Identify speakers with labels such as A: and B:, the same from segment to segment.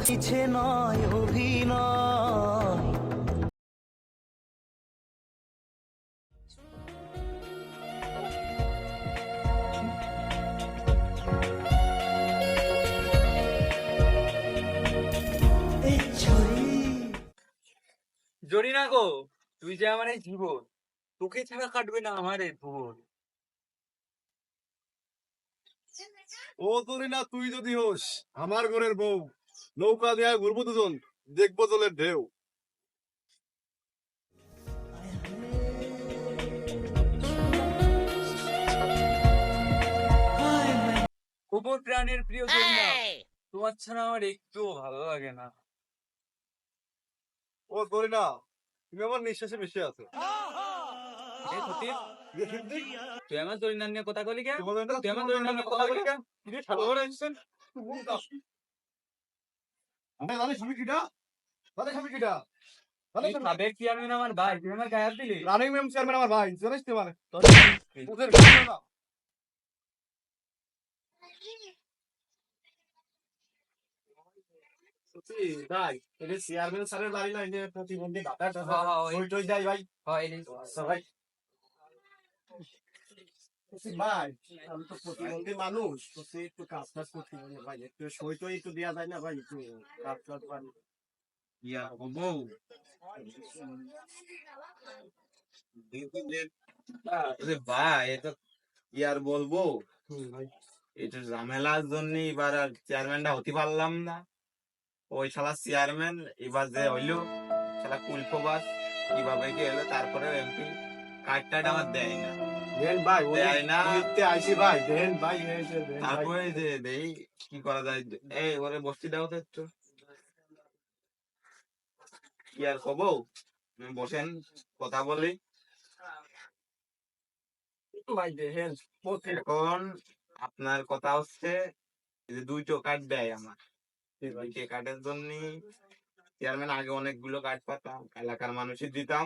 A: মিছে নয় অভিনয়।
B: জরিনা গো, তুই যে আমার এই জীবন, তোকে ছাড়া কাটবে না আমার এই ভুবন।
C: ও তোরে না, তুই যদি হোস আমার ঘরের বউ, নৌকা দেয়া ঘুরবো দুজন, দেখবো জলের ঢেউ।
B: উপর প্রাণের প্রিয় জরিনা, তোমার ছাড়া আমার একটুও ভালো লাগে না।
C: ও তোরে না, তুমি আমার নিঃশ্বাসে মিশে আছো।
B: এ খতিব, তুই আমার জরিনা নিয়ে কথা কলি কেন?
C: তোমাদের না-
B: তুই আমার জরিনা নিয়ে কথা কলি কেন?
C: কিরে ছাড়ো ওরে এসেছেন। আরে জানিস আমি কিটা? জানিস আমি কিটা?
B: তুই সাবেক চেয়ারম্যান আমার ভাই, তুই আমার গায়ে হাত দিলি?
C: রানিং মেম চেয়ারম্যান আমার ভাই, জানিস তুই মানে?
B: তোর
C: তোদের গায়ে না। সত্যি ভাই, এটা চেয়ারম্যান স্যারের বাড়ি না, এটা প্রতিবন্ধী দাদা
B: হ্যাঁ, হ্যাঁ, ওই।
C: ওই টই যাই ভাই।
B: হয় এই
C: আচ্ছা ভাই। ভাই আমি তো প্রতিবন্ধী মানুষ, তো সে একটু কাজ টাজ করতে হবে ভাই, একটু সই টই একটু দেওয়া যায় না ভাই, একটু কাজ টাজ পারি।
B: ইয়া বউ, ভাই এটা কি আর বলবো,
C: ভাই
B: এটা ঝামেলার জন্য এবার আর চেয়ারম্যানটা হতে পারলাম না। ওই শালা চেয়ারম্যান এবার যে হইলো শালা কুলফোবাস, কিভাবে কি হলো, তারপরে এমপি কার্ডটা আমার দেয় না।
C: দেন ভাই,
B: দেয় না।
C: দেখতে আইছি ভাই, দেন ভাই, এই যে দেন ভাই।
B: তারপরে যে দেই কি করা যায়, এই ওরে বসতে দাও তো একটু। কি আর কব, বসেন কথা বলি।
C: ভাই দেখেন,
B: এখন আপনার কথা হচ্ছে এই যে দুইটো কার্ড দেয় আমার, দুইটো কার্ডের জন্য চেয়ারম্যান আগে অনেকগুলো কার্ড পাতাম, এলাকার মানুষই দিতাম,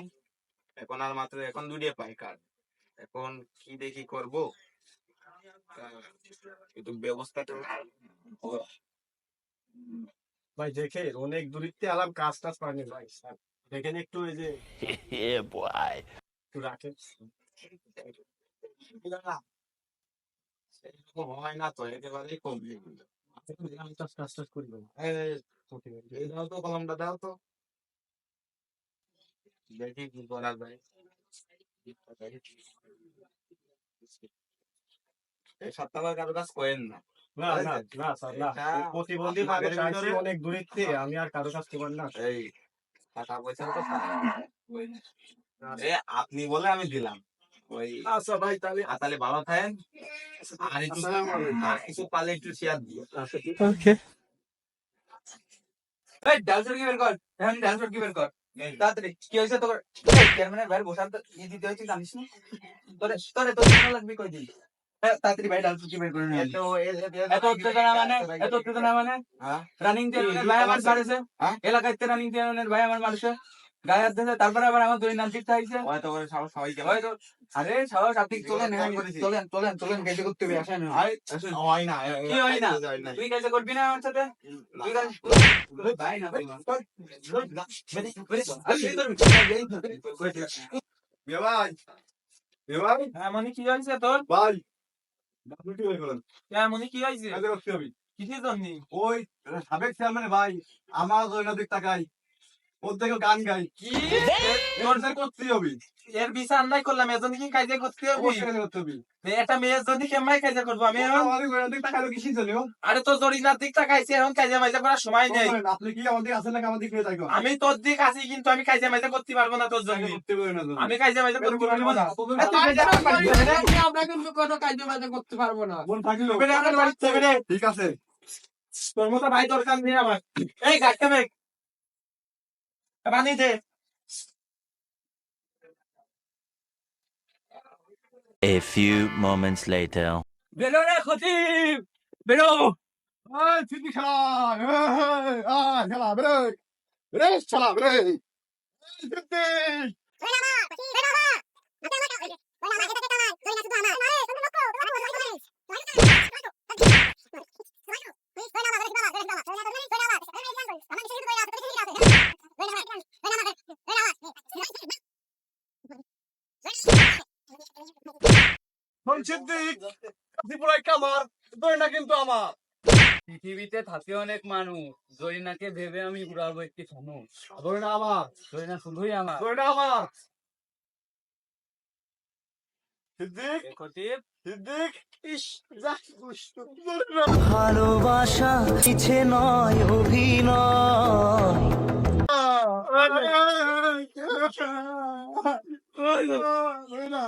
B: এখন আর মাত্র এখন দুইটা পাই কার্ড। এখন কি দেখি করব, একটু ব্যবস্থাটা
C: ভাই দেখে অনেক দূরিত্বে আলাম, কাজ টাজ পারেনি ভাই স্যার, দেখেন একটু এই যে একটু রাখেন।
B: সেরকম হয় না তো, একেবারেই কমবে।
C: আমি কাজ টাজ করি ভাই।
B: এই দাও তো, কলমটা দাও তো, দেখি কি করা যায়। এই সপ্তাহে কারো কাজ করেন না।
C: না না না স্যার, না প্রতিবন্ধী মানুষ আইছি অনেক দূরিত্বে, আমি আর কারো কাজ করবার না।
B: এই টাকা পয়সার কথা আপনি বলে আমি দিলাম। ওই
C: আচ্ছা ভাই, তাহলে
B: তাহলে ভালো থাকেন, আর একটু আর কিছু পালে একটু শেয়ার দিও।
C: ওকে।
B: এই ডান্সার কি বের কর, এখন ডান্সার কি বের কর তাড়াতাড়ি। কি হয়েছে তোর? চেয়ারম্যানের ভাই বসার তো ই দিতে হয়েছে, জানিস না? তোরে তোরে তোর কেন লাগবে কই দিন? তাড়াতাড়ি ভাই ডান্সার কি বের করে নিয়ে এত উত্তেজনা মানে, এত উত্তেজনা মানে রানিং চেয়ারম্যানের ভাই আমার বাড়িছে, এলাকায় রানিং চেয়ারম্যানের ভাই আমার বাড়িছে গায়ে হাত দিয়েছে, তারপরে আবার আমার দুই নাম দিতে হয়েছে। হয়তো করে সাহস সবাইকে, হয়তো আরে সাহস আপনি চলেন, চলেন চলেন চলেন, কাজে করতে হবে, আসেন। হয় না, কি হয় না? তুই কাজে করবি না আমার সাথে? তুই কাজ ভাই না ভাই
C: ভাই
B: হ্যাঁ মনি কি হয়েছে তোর?
C: ভাই আপনি কি করেন?
B: হ্যাঁ মনি কি হয়েছে?
C: কাজে করতে হবে।
B: কিসের জন্য?
C: ওই সাবেক চেয়ারম্যান ভাই আমার দৈনন্দিন টাকায় ওর থেকে গান গাই,
B: কি
C: তোর সাথে করতেই হবে,
B: এর বিচার নাই করলাম, এর জন্য কি কাজে করতে হবে?
C: অবশ্যই কাজে করতে হবে।
B: একটা মেয়ের জন্য কেমন কাজে করবো আমি এখন?
C: আমাদের দৈনন্দিন টাকা কি শিখছেন?
B: আরে তোর জরিনার দিকটা খাইছে, এখন কাজে মাইজা করার সময় নেই।
C: আপনি কি আমাদের আছেন নাকি আমাদের ফিরে থাকবেন?
B: আমি তোর দিক আছি, কিন্তু আমি কাজে মাইজা করতে পারবো না তোর জন্য।
C: করতে পারবেন না
B: আমি কাজে মাইজা করতে পারবো না।
D: আমরা কিন্তু কোনো কাজ বাজ করতে পারবো না।
C: বোন থাকলেও
B: বেরে আমার বাড়িতে বেরে,
C: ঠিক আছে।
B: তোর মতো ভাই দরকার নেই আমার। এই গাড়িটা মেঘ পানি দে।
E: A few moments later.
B: বেরো রে খতিব, বেরো।
C: এই সিটি খেলা, খেলা বেরে বেরে, খেলা বেরে সিটি। সিদ্দিক ত্রিপুরায় কামার দইনা কিন্তু আমার
D: পৃথিবীতে থাকে অনেক মানুষ জরিনাকে ভেবে আমি উড়াবো একটি ধনুষ
C: দইনা আমার
D: জরিনা শুধুই আমার
C: দইনা আমার সিদ্দিক
D: খতিব
C: সিদ্দিক ইস যা দুষ্ট দইনা
A: ভালোবাসা ইচ্ছে নয় অভিনয়
C: দইনা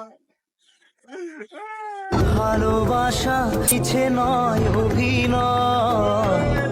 A: ভালোবাসা ইচ্ছে নয় অভিনয়